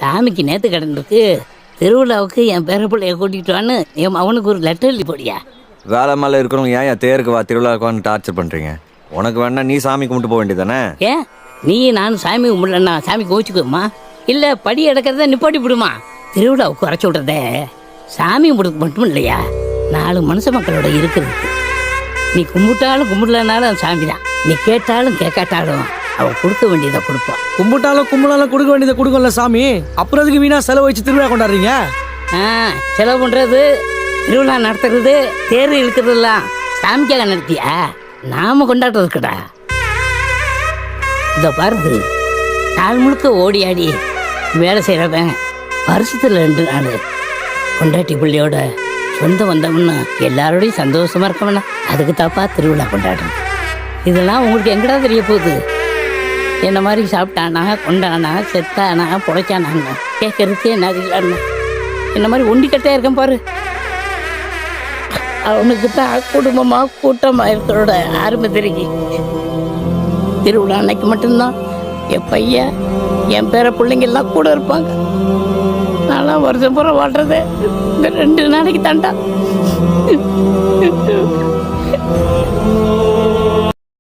சாமிக்கு நேற்று கடன் இருக்கு, திருவிழாவுக்கு என் பேர பிள்ளைய கூட்டிகிட்டு வான்னு என் அவனுக்கு ஒரு லெட்டர் எழுதி போடியா. வேலை மேலே இருக்கிறவங்க ஏன் தேருக்கு வா திருவிழாவுக்கு வந்து டார்ச்சர் பண்ணுறீங்க? உனக்கு வேணா நீ சாமி கும்பிட்டு போக வேண்டியதானே? ஏன் நீ நானும் சாமி கும்பிடலன்னா சாமி கோச்சிக்குமா? இல்லை படி எடுக்கிறத நிப்பாட்டி விடுமா? திருவிழாவுக்கு குறைச்சி விட்றதே சாமி கும்பிடுறது மட்டும் இல்லையா, 4 மனுஷ மக்களோட இருக்கிறது. நீ கும்பிட்டாலும் கும்பிடலனாலும் சாமி தான். நீ கேட்டாலும் கேட்காட்டாலும் அவன் கொடுக்க வேண்டியதை கொடுப்பான். கும்பிட்டாலும் கும்பிடாலும் கொடுக்க வேண்டியதை கொடுக்கல சாமி. அப்புறம் அதுக்கு வீணா செலவு வச்சு திருவிழா கொண்டாடுறீங்க? செலவு பண்ணுறது, திருவிழா நடத்துறது, தேர் இழுக்கிறதுலாம் சாமிக்காக நடத்தியா? நாம கொண்டாடுறதுக்குடா. இதை பாருது, நாள் முழுக்க ஓடி ஆடி வேலை செய்கிறவன் வருஷத்தில் 2 நாள் கொண்டாட்டி பிள்ளையோட சொந்தம் வந்தவன்னா எல்லாரோடையும் சந்தோஷமா இருக்கவனா, அதுக்கு தாப்பா திருவிழா கொண்டாடுறது. இதெல்லாம் உங்களுக்கு எங்கடா தெரிய போகுது? என்ன மாதிரி சாப்பிட்டானா, கொண்டானா, செத்தானா, புழைச்சானான்னு கேட்கறதுக்கே என்ன என்ன மாதிரி ஒண்டிக்கட்டே இருக்கேன் பாரு. அவனுக்கு தான் குடும்பமா கூட்டமா இருக்கிறோட ஆரம்ப தெரிஞ்சு திருவிழா அன்னைக்கு மட்டும்தான் என் பையன் என் பேர பிள்ளைங்க எல்லாம் கூட இருப்பாங்க. நான்லாம் வருஷம் பூரா வாழ்றது இந்த 2 நாளைக்கு தாண்டா.